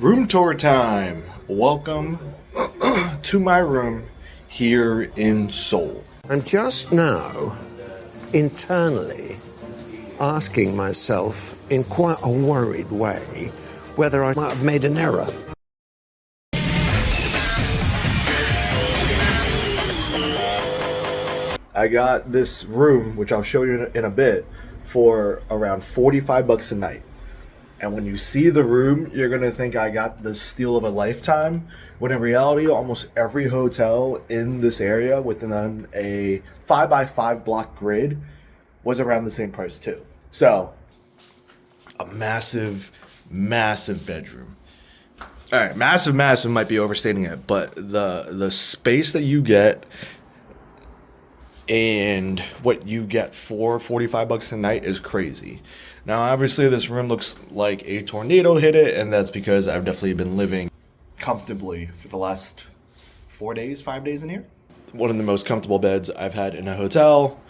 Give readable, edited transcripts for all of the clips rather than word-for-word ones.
Room tour time. Welcome to my room here in Seoul. I'm just now internally asking myself in quite a worried way whether I might have made an error. I got this room, which I'll show you in a bit, for around $45 a night. And when you see the room, you're going to think I got the steal of a lifetime, when in reality, almost every hotel in this area within a 5x5 block grid was around the same price too. So, a massive, massive bedroom. All right, massive might be overstating it, but the space that you get and what you get for $45 a night is crazy. Now, obviously, this room looks like a tornado hit it, and that's because I've definitely been living comfortably for the last 5 days in here. One of the most comfortable beds I've had in a hotel.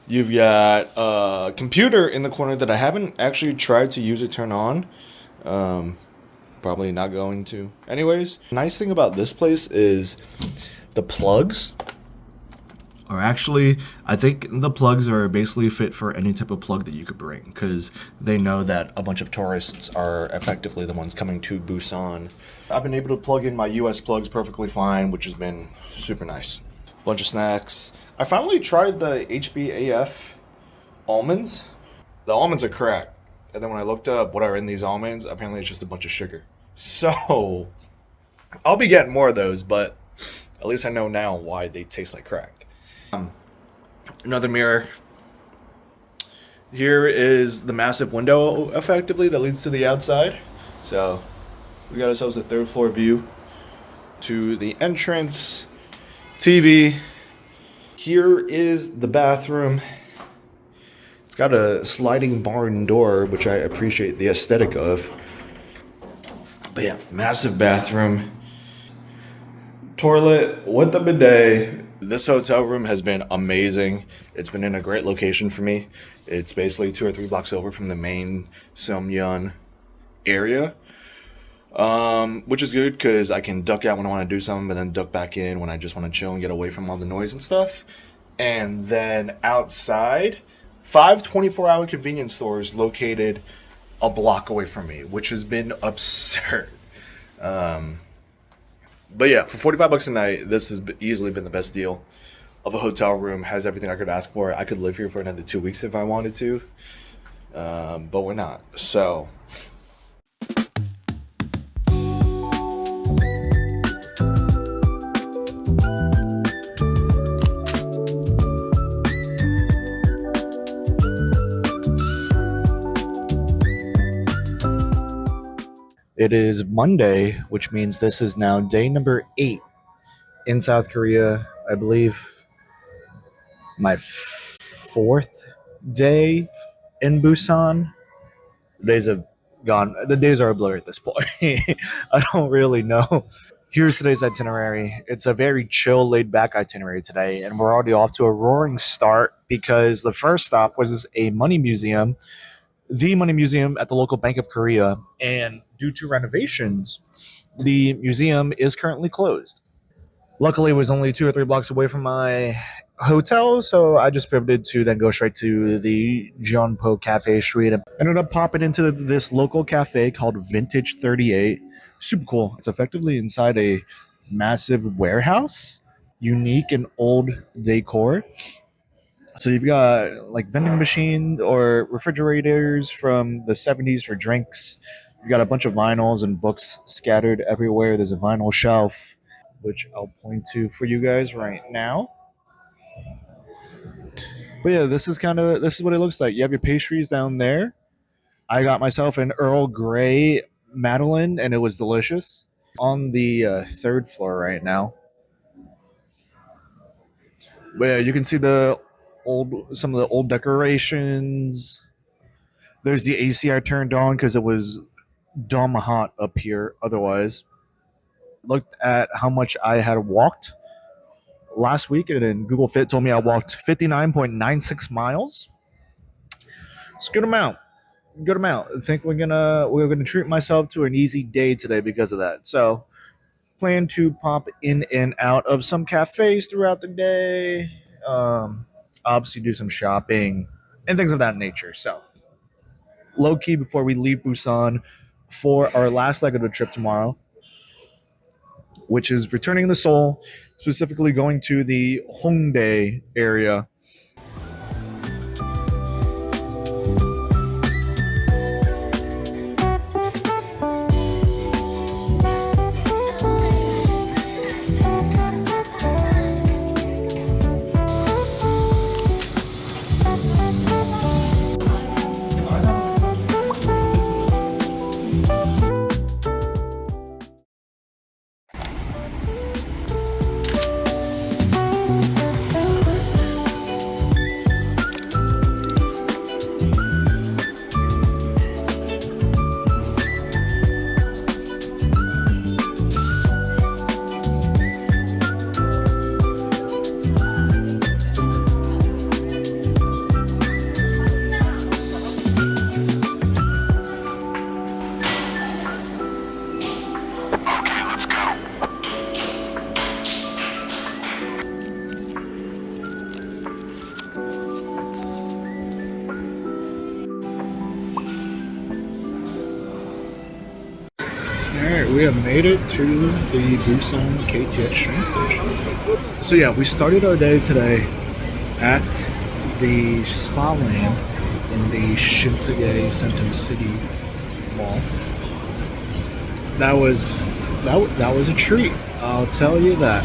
You've got a computer in the corner that I haven't actually tried to use or turn on. Probably not going to. Anyways, nice thing about this place is the plugs. Or actually, I think the plugs are basically fit for any type of plug that you could bring, because they know that a bunch of tourists are effectively the ones coming to Busan. I've been able to plug in my US plugs perfectly fine, which has been super nice. Bunch of snacks. I finally tried the HBAF almonds. The almonds are cracked. And then when I looked up what are in these almonds, apparently it's just a bunch of sugar. So, I'll be getting more of those, but at least I know now why they taste like crack. Another mirror. Here is the massive window, effectively, that leads to the outside. So, we got ourselves a third floor view to the entrance. TV. Here is the bathroom. It's got a sliding barn door, which I appreciate the aesthetic of. But yeah, massive bathroom. Toilet with a bidet. This hotel room has been amazing. It's been in a great location for me. It's basically 2 or 3 blocks over from the main Seongsu area. Which is good because I can duck out when I want to do something, but then duck back in when I just want to chill and get away from all the noise and stuff. And then outside, 5 24-hour convenience stores located a block away from me, which has been absurd. But yeah, for $45 a night, this has easily been the best deal of a hotel room. Has everything I could ask for. I could live here for another 2 weeks if I wanted to, but we're not. So. It is Monday, which means this is now day number 8 in South Korea. I believe my 4th day in Busan. The days have gone. The days are a blur at this point. I don't really know. Here's today's itinerary. It's a very chill, laid-back itinerary today, and we're already off to a roaring start because the first stop was a money museum. The money museum at the local Bank of Korea, and due to renovations, the museum is currently closed. Luckily, it was only 2 or 3 blocks away from my hotel, so I just pivoted to then go straight to the Jeonpo Cafe Street. I ended up popping into this local cafe called Vintage 38. Super cool. It's effectively inside a massive warehouse, unique and old decor. So you've got like vending machine or refrigerators from the 70s for drinks. You've got a bunch of vinyls and books scattered everywhere. There's a vinyl shelf, which I'll point to for you guys right now. But yeah, this is what it looks like. You have your pastries down there. I got myself an Earl Grey Madeleine, and it was delicious. On the 3rd floor right now. But yeah, you can see some of the old decorations. There's the AC I turned on because it was dumb hot up here otherwise. Looked at how much I had walked last week, and then Google Fit told me I walked 59.96 miles. It's a good amount. good amount. I think we're gonna treat myself to an easy day today because of that. So plan to pop in and out of some cafes throughout the day. Obviously do some shopping and things of that nature. So low key before we leave Busan for our last leg of the trip tomorrow, which is returning to Seoul, specifically going to the Hongdae area. Alright, we have made it to the Busan KTX train station. So yeah, we started our day today at the Spaland in the Shinsegae Centum City mall. That was a treat. I'll tell you that.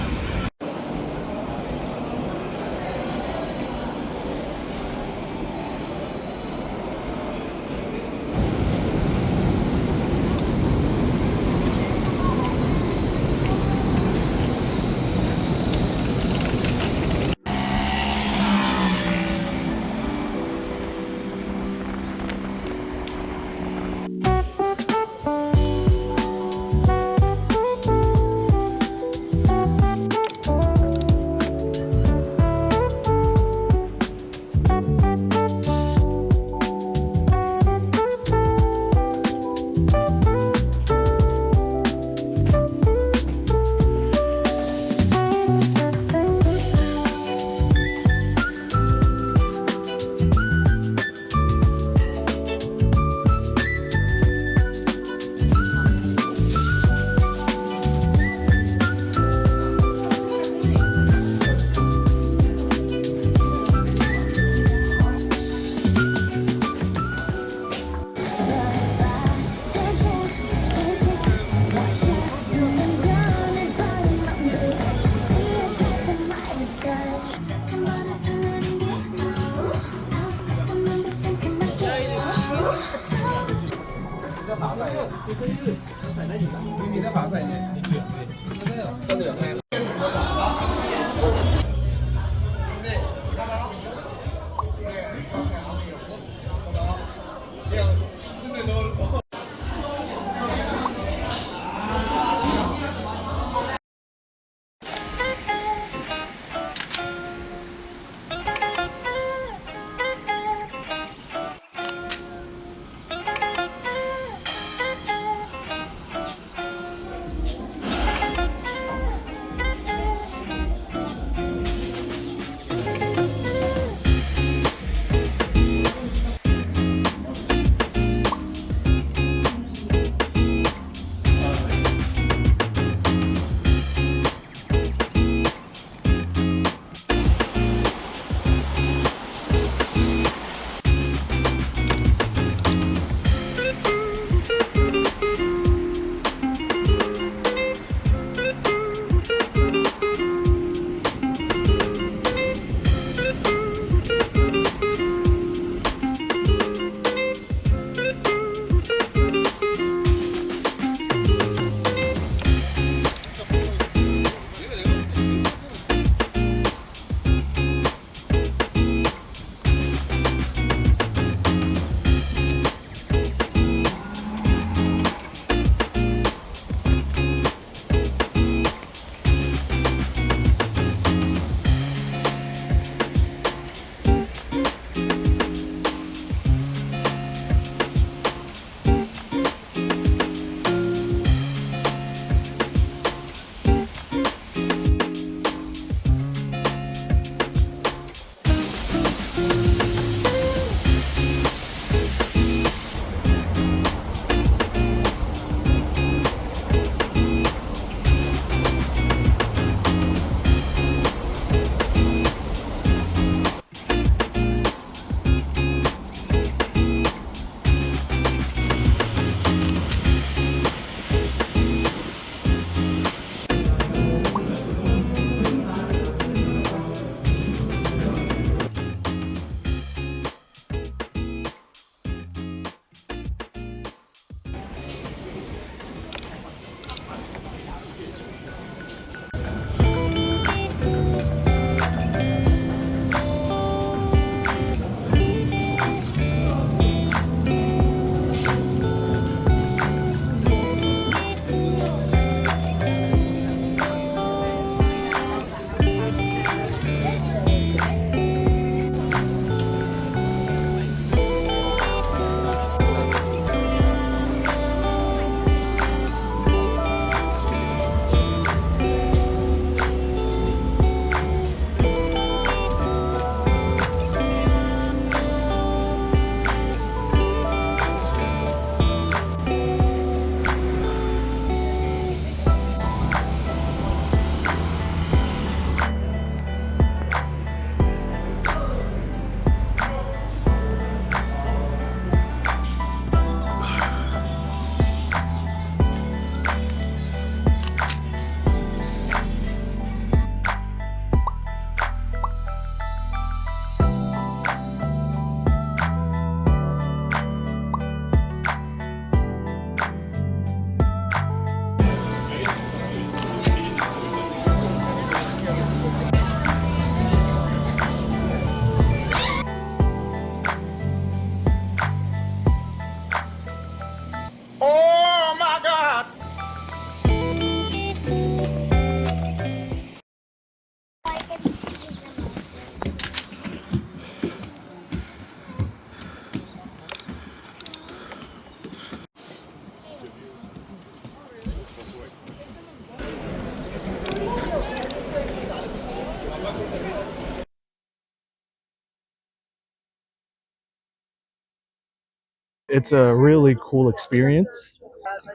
It's a really cool experience.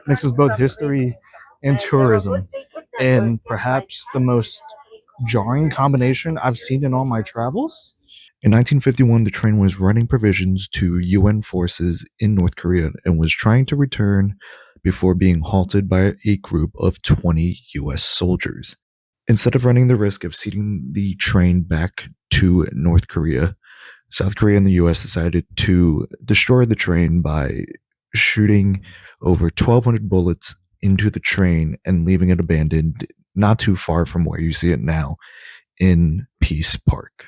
Mixes both history and tourism, and perhaps the most jarring combination I've seen in all my travels. In 1951, the train was running provisions to UN forces in North Korea and was trying to return before being halted by a group of 20 US soldiers. Instead of running the risk of seating the train back to North Korea, South Korea and the US decided to destroy the train by shooting over 1,200 bullets into the train and leaving it abandoned not too far from where you see it now in Peace Park.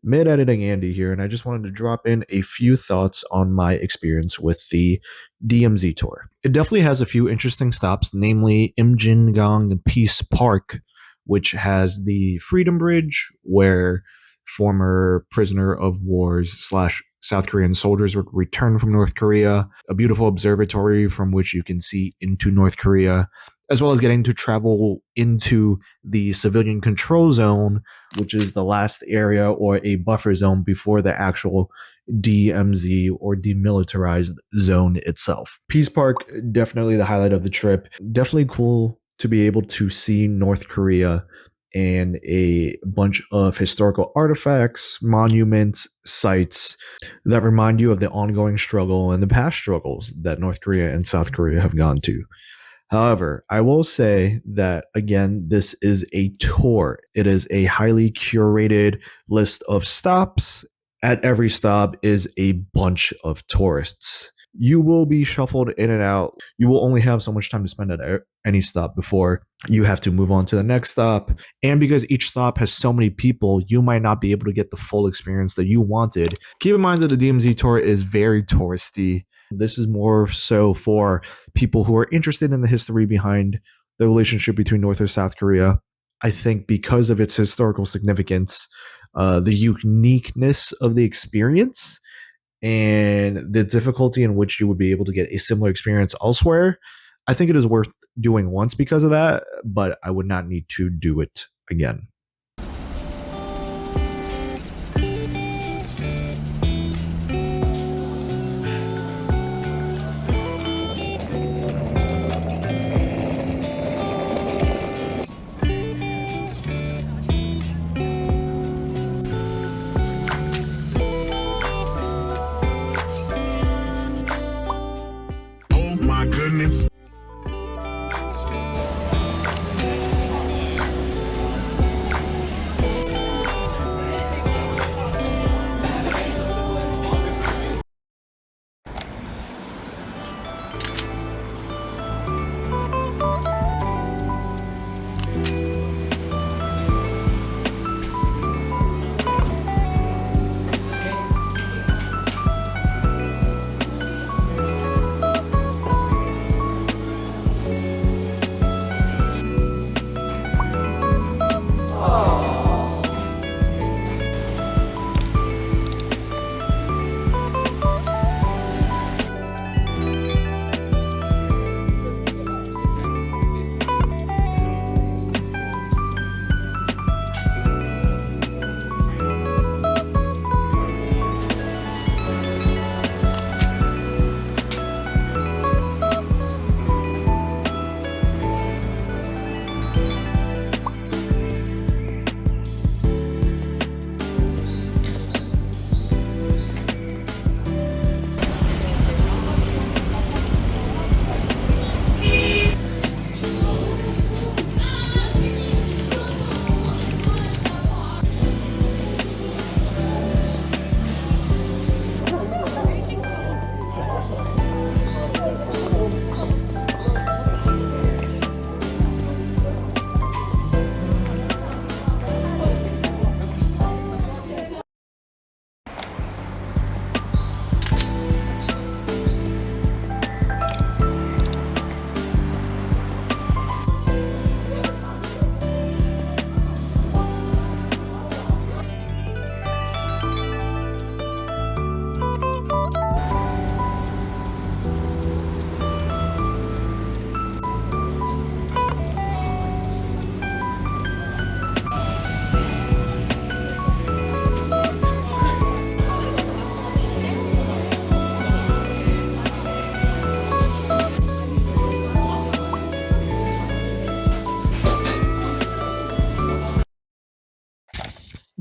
Mid editing Andy here, and I just wanted to drop in a few thoughts on my experience with the DMZ tour. It definitely has a few interesting stops, namely Imjingang Peace Park, which has the Freedom Bridge, where former prisoner of wars slash South Korean soldiers would return from North Korea, a beautiful observatory from which you can see into North Korea, as well as getting to travel into the civilian control zone, which is the last area or a buffer zone before the actual DMZ or demilitarized zone itself. Peace Park, definitely the highlight of the trip. Definitely cool to be able to see North Korea and a bunch of historical artifacts, monuments, sites that remind you of the ongoing struggle and the past struggles that North Korea and South Korea have gone to. However, I will say that again, this is a tour. It is a highly curated list of stops. At every stop is a bunch of tourists. You will be shuffled in and out. You will only have so much time to spend at any stop before you have to move on to the next stop. And because each stop has so many people, you might not be able to get the full experience that you wanted. Keep in mind that the DMZ tour is very touristy. This is more so for people who are interested in the history behind the relationship between North or South Korea. I think because of its historical significance, the uniqueness of the experience, and the difficulty in which you would be able to get a similar experience elsewhere, I think it is worth doing once because of that, but I would not need to do it again. Oh my goodness.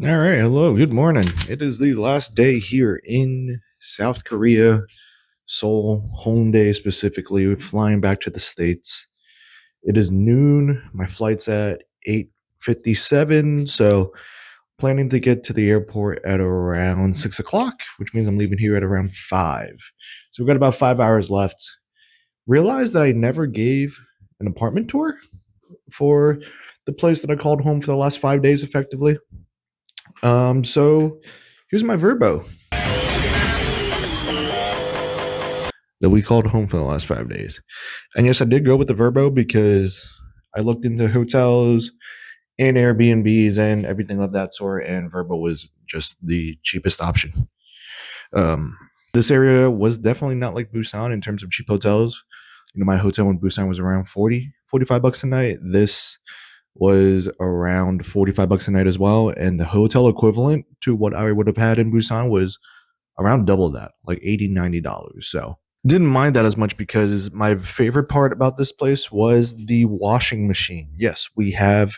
All right, hello, good morning. It is the last day here in South Korea, Seoul, Hongdae specifically. We're flying back to the States. It is noon. My flight's at 8:57, so planning to get to the airport at around 6 o'clock, which means I'm leaving here at around 5. So we've got about 5 hours left. Realized that I never gave an apartment tour for the place that I called home for the last 5 days effectively. So here's my Verbo that we called home for the last 5 days. And yes, I did go with the Verbo because I looked into hotels and Airbnbs and everything of that sort, and Verbo was just the cheapest option. This area was definitely not like Busan in terms of cheap hotels. You know, my hotel in Busan was around 45 bucks a night. This was around 45 bucks a night as well, and the hotel equivalent to what I would have had in Busan was around double that, like $80-$90. So didn't mind that as much because my favorite part about this place was the washing machine. Yes, we have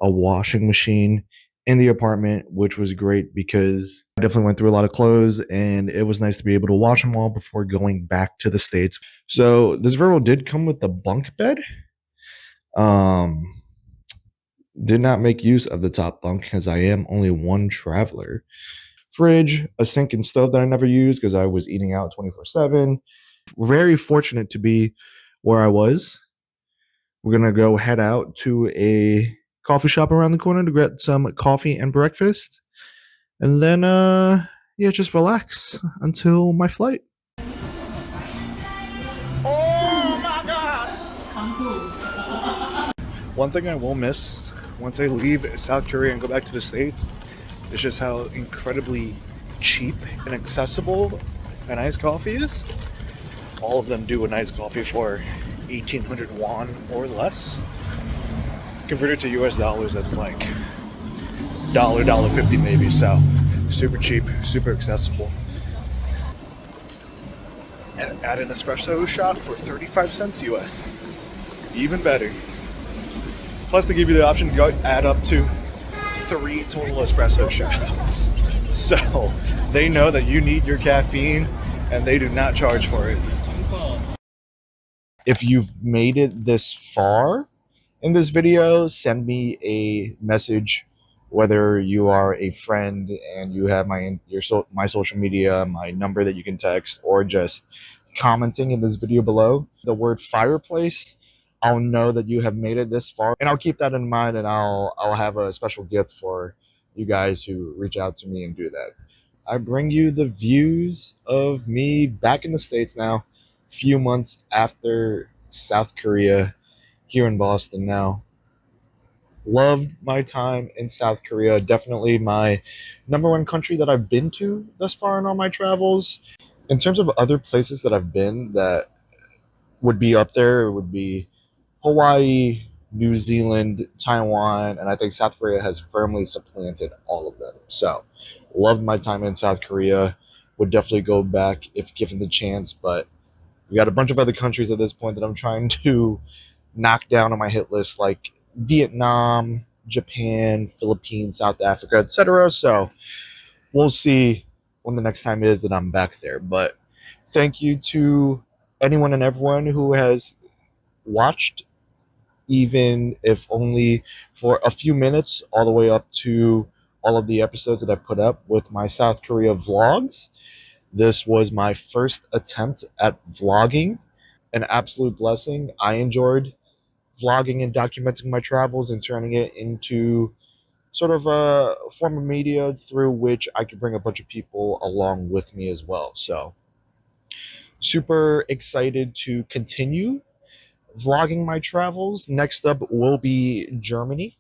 a washing machine in the apartment, which was great because I definitely went through a lot of clothes and it was nice to be able to wash them all before going back to the States. So this Verbo did come with the bunk bed. Did not make use of the top bunk as I am only one traveler. Fridge, a sink and stove that I never used because I was eating out 24/7. Very fortunate to be where I was. We're gonna go head out to a coffee shop around the corner to get some coffee and breakfast, and then yeah, just relax until my flight. One thing I will miss once I leave South Korea and go back to the States is just how incredibly cheap and accessible a nice coffee is. All of them do a nice coffee for 1,800 won or less. Converted to US dollars, that's like $1.50 maybe. So super cheap, super accessible. And add an espresso shot for 35 cents US. Even better. Plus, they give you the option to go add up to 3 total espresso shots. So they know that you need your caffeine and they do not charge for it. If you've made it this far in this video, send me a message, whether you are a friend and you have my social media, my number that you can text, or just commenting in this video below the word fireplace. I'll know that you have made it this far, and I'll keep that in mind, and I'll have a special gift for you guys who reach out to me and do that. I bring you the views of me back in the States now, few months after South Korea, here in Boston now. Loved my time in South Korea. Definitely my number one country that I've been to thus far in all my travels. In terms of other places that I've been that would be up there, it would be Hawaii, New Zealand, Taiwan, and I think South Korea has firmly supplanted all of them. So, loved my time in South Korea. Would definitely go back if given the chance, but we got a bunch of other countries at this point that I'm trying to knock down on my hit list, like Vietnam, Japan, Philippines, South Africa, etc. So, we'll see when the next time is that I'm back there. But thank you to anyone and everyone who has watched, even if only for a few minutes, all the way up to all of the episodes that I've put up with my South Korea vlogs. This was my first attempt at vlogging, an absolute blessing. I enjoyed vlogging and documenting my travels and turning it into sort of a form of media through which I could bring a bunch of people along with me as well. So, super excited to continue vlogging my travels. Next up will be Germany,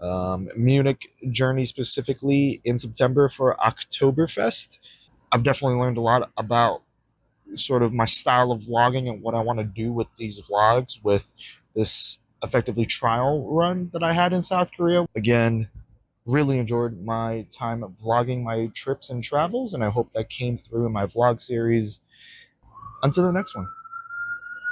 Munich journey specifically in September for Oktoberfest. I've definitely learned a lot about sort of my style of vlogging and what I want to do with these vlogs with this effectively trial run that I had in South Korea. Again, really enjoyed my time vlogging my trips and travels, and I hope that came through in my vlog series. Until the next one.